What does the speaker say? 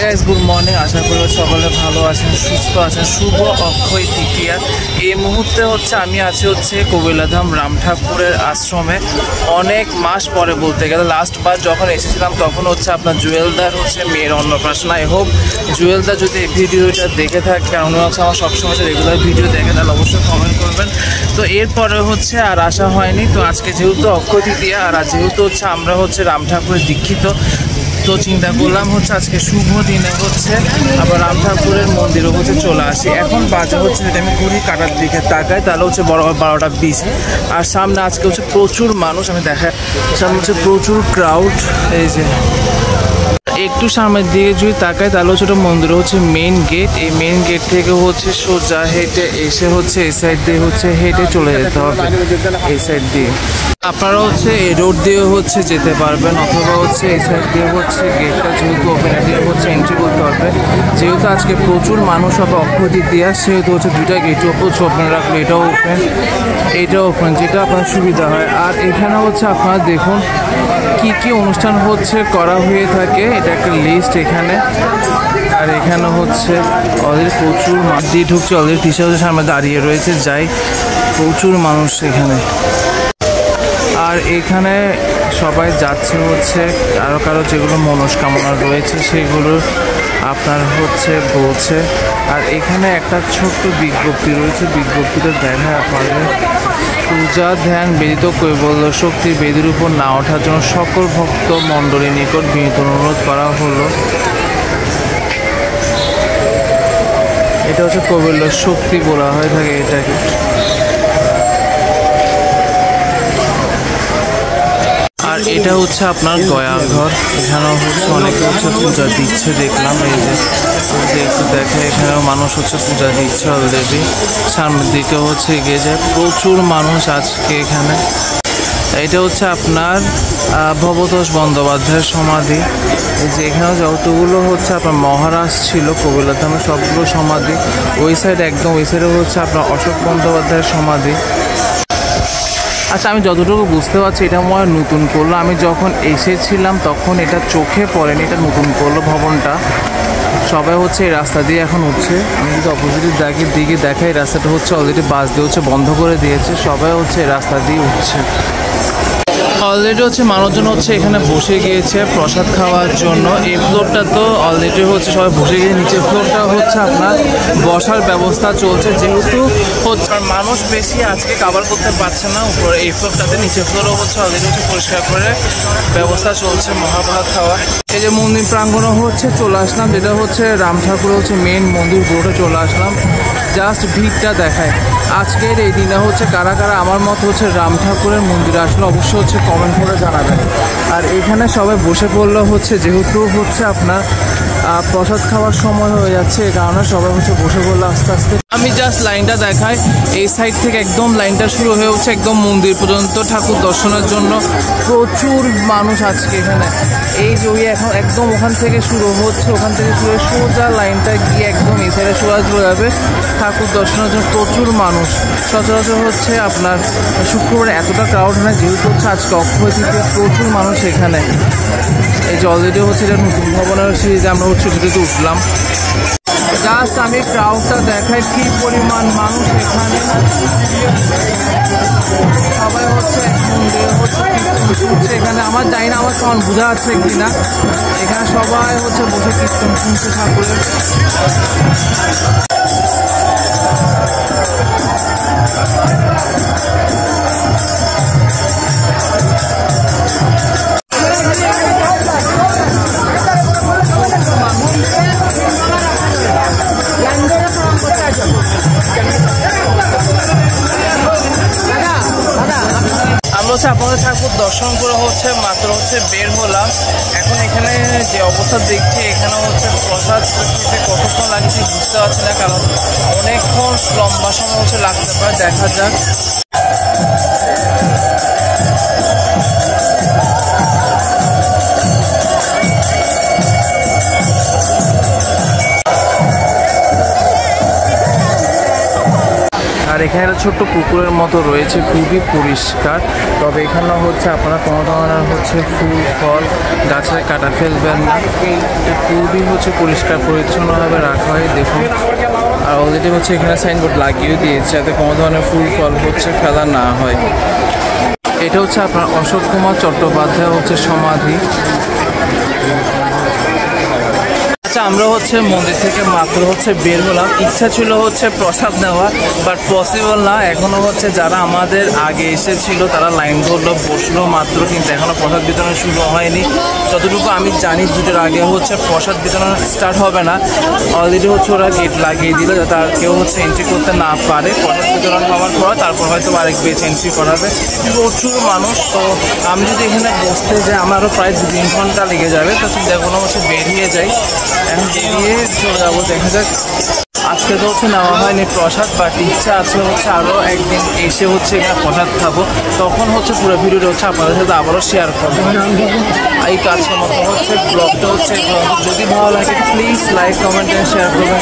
Guys, good morning. আশা করি সকলে ভালো আছেন, সুস্থ আছেন। শুভ অক্ষয় তৃতীয়া। এই মুহূর্তে আমি আছি কবিলাধাম রাম ঠাকুরের আশ্রমে। অনেক মাস পরে বলতে গেলে, লাস্টবার যখন এসেছিলাম তখন আপনার জুয়েলদার মেয়ের অন্নপ্রাশন। আই হোপ জুয়েলদা যদি এই ভিডিওটা দেখে থাকে, কারণ আমার সবসময় রেগুলার ভিডিও দেখে, তাহলে অবশ্যই কমেন্ট করবেন। তো এরপরে আর আসা হয়নি। তো আজকে যেহেতু অক্ষয় তৃতীয়া, আর যেহেতু আমরা রাম ঠাকুরের দীক্ষিত, তো চিন্তা করলাম আজকে শুভ দিনে আবার রাম ঠাকুরের মন্দিরও চলে আসি। এখন বাজে যদি আমি ঘুরি কাটার দিকে তাকাই, তাহলে বরাবর 12টা 20। আর সামনে আজকে প্রচুর মানুষ, আমি দেখাই সামনে প্রচুর ক্রাউড। এই যে একটু সামনের দিকে যদি তাকাই, তাহলে ওটা মন্দির মেইন গেট। এই মেইন গেট থেকে সোজা হেঁটে এসে এই সাইড দিয়ে হেঁটে চলে যেতে হবে। এই সাইড দিয়ে আপনারা এই রোড দিয়ে যেতে পারবেন, অথবা এই সাইড দিয়ে গেটটা যেহেতু ওপেন, দিয়ে এন্ট্রি করতে পারবে। যেহেতু আজকে প্রচুর মানুষ হবে অক্ষয় তৃতীয়া, সেহেতু দুইটা গেটই ওপেন রাখলো। এটাও ওপেন, এইটাও ওপেন, যেটা আপনার সুবিধা হয়। আর এখানে আপনারা দেখুন কি কি অনুষ্ঠান করা হয়ে থাকে, এটা একটা লিস্ট এখানে। আর এখানে অলরেডি প্রচুর দিয়ে ঢুকছে, অলরেডি টিচারের সামনে দাঁড়িয়ে রয়েছে, যাই প্রচুর মানুষ এখানে। আর এখানে সবাই যাচ্ছে কারো কারো যেগুলো মনস্কামনা রয়েছে সেগুলো আপনার বলছে। আর এখানে একটা ছোট্ট বিজ্ঞপ্তি রয়েছে, বিজ্ঞপ্তিটা দেখা আপনাদের। পূজা ধ্যান ব্যতীত কৈবল্য শক্তির বেদির উপর না ওঠার জন্য সকল ভক্ত মণ্ডলীর নিকট বিনীত অনুরোধ করা হলো। এটা কৈবল্য শক্তি বলা হয়ে থাকে এটাকে। আর এটা আপনার গয়ার ঘর। এখানেও অনেকে পূজা দিচ্ছে দেখলাম। এই যে একটু দেখে, এখানেও মানুষ পূজা দিচ্ছে অলরেডি। সামনের দিকে এগিয়ে যায়, প্রচুর মানুষ আজকে এখানে। এটা আপনার ভবতোষ বন্দ্যোপাধ্যায়ের সমাধি। এই যে এখানেও যতগুলো আপনার মহারাজ ছিল কবিলাধামে, সবগুলো সমাধি। ওই সাইড একদম ওই সাইডে আপনার অশোক বন্দ্যোপাধ্যায়ের সমাধি। আচ্ছা, আমি যতটুকু বুঝতে পারছি এটা মনে হয় নতুন করলো। আমি যখন এসেছিলাম তখন এটা চোখে পড়েনি, এটা নতুন করলো ভবনটা। সবাই এই রাস্তা দিয়ে এখন উঠছে। আমি যদি অপোজিটের দিকে দেখাই, এই রাস্তাটা অলরেডি বাস দিয়ে বন্ধ করে দিয়েছে। সবাই এই রাস্তা দিয়ে উঠছে। অলরেডি মানুষজন এখানে বসে গিয়েছে প্রসাদ খাওয়ার জন্য। এই ফ্লোরটা তো অলরেডি সবাই বসে গিয়ে, নিচের ফ্লোরটা আপনার বসার ব্যবস্থা চলছে। যেহেতু মানুষ বেশি আজকে কাভার করতে পারছে না উপরে এই ফ্লোরটাতে, নিচের ফ্লোরও অলরেডি পরিষ্কার করে ব্যবস্থা চলছে মহাভারত খাওয়া। এই যে মন্দির প্রাঙ্গণও চলে আসলাম, যেটা রাম ঠাকুর মেন মন্দির পুরোটা চলে আসলাম। জাস্ট ভিড়টা দেখায়। আজকের এই দিনে কারা কারা আমার মত রাম ঠাকুরের মন্দিরে আসলে অবশ্যই কমেন্ট করে জানাবেন। আর এখানে সবাই বসে পড়লো যেহেতু আপনার প্রসাদ খাওয়ার সময় হয়ে যাচ্ছে, এই কারণে সবাই বসে পড়লো আস্তে আস্তে। আমি জাস্ট লাইনটা দেখাই, এই সাইড থেকে একদম লাইনটা শুরু হয়ে একদম মন্দির পর্যন্ত ঠাকুর দর্শনের জন্য প্রচুর মানুষ আজকে এখানে। এই যে এখন একদম ওখান থেকে শুরু ওখান থেকে শুরু হয়ে সোজা লাইনটা গিয়ে একদম এই সাইডে সোজা চলে যাবে ঠাকুর দর্শনের জন্য। প্রচুর মানুষ সচরাচর আপনার শুক্রবারে এতটা ক্রাউড হয় না, যেহেতু আজকে অক্ষয় তৃতীয়া, প্রচুর মানুষ এখানে। এই যে অলরেডি এটা নতুন ভবনের সিরিজে আমরা ছুটিতে উঠলাম। জাস্ট আমি ক্রাউডটা দেখাই, কি পরিমাণ মানুষ এখানে। সবাই এখানে, আমার জানি না আমার সাউন্ড বোঝা যাচ্ছে কিনা। এখানে সবাই বসে কীর্তন শুনছে ঠাকুরের। আপনাদের ঠাকুর দর্শন করে মাত্র বের হলাম। এখন এখানে যে অবস্থা দেখছি, এখানে প্রসাদ খেতে কতক্ষণ লাগছে বুঝতে পারছি না, কারণ অনেকক্ষণ লম্বা সময় লাগতে পারে। দেখা যাক। আর এখানে একটা ছোট্ট পুকুরের মতো রয়েছে, খুবই পরিষ্কার। তবে এখানে হচ্ছে আপনারা কোনো ধরনের হচ্ছে ফুল ফল গাছের কাটা ফেলবেন না, খুবই হচ্ছে পরিষ্কার পরিচ্ছন্নভাবে রাখা হয়। দেখুন, আর অলরেডি হচ্ছে এখানে সাইনবোর্ড লাগিয়েও দিয়েছে যাতে কোনো ধরনের ফুল ফল হচ্ছে ফেলা না হয়। এটা হচ্ছে আপনার অশোক কুমার চট্টোপাধ্যায় হচ্ছে সমাধি। আচ্ছা, আমরা হচ্ছে মন্দির থেকে মাত্র হচ্ছে বের হলাম। ইচ্ছা ছিল হচ্ছে প্রসাদ নেওয়া, বাট পসিবল না। এখনো হচ্ছে যারা আমাদের আগে এসেছিল তারা লাইন ধরলো, বসলো মাত্র, কিন্তু এখনো প্রসাদ বিতরণ শুরু হয়নি। যতটুকু আমি জানি দুটোর আগে হচ্ছে প্রসাদ বিতরণ স্টার্ট হবে না। অলরেডি হচ্ছে ওরা গেট লাগিয়ে দিল যাতে আর কেউ হচ্ছে এন্ট্রি করতে না পারে। প্রসাদ বিতরণ হওয়ার পর তারপর হয়তো আরেক বেচ এন্ট্রি করাবে। প্রচুর মানুষ, তো আমি যদি এখানে বসতে যাই আমারও প্রায় 2-3 ঘন্টা লেগে যাবে। তো চিন্তা কোনো হচ্ছে বেরিয়ে যাই, এখন বেরিয়ে চলে যাবো। দেখা যাক। আজকে তো হচ্ছে নেওয়া হয়নি প্রসাদ, বাট ইচ্ছা আছে হচ্ছে আরও একদিন এসে হচ্ছে এখানে প্রসাদ খাবো। তখন হচ্ছে পুরো ভিডিওটা হচ্ছে আপনাদের সাথে আবারও শেয়ার করবো। এই কাজের মতো হচ্ছে ব্লগটা হচ্ছে, যদি ভালো লাগে please like comment and share করবেন।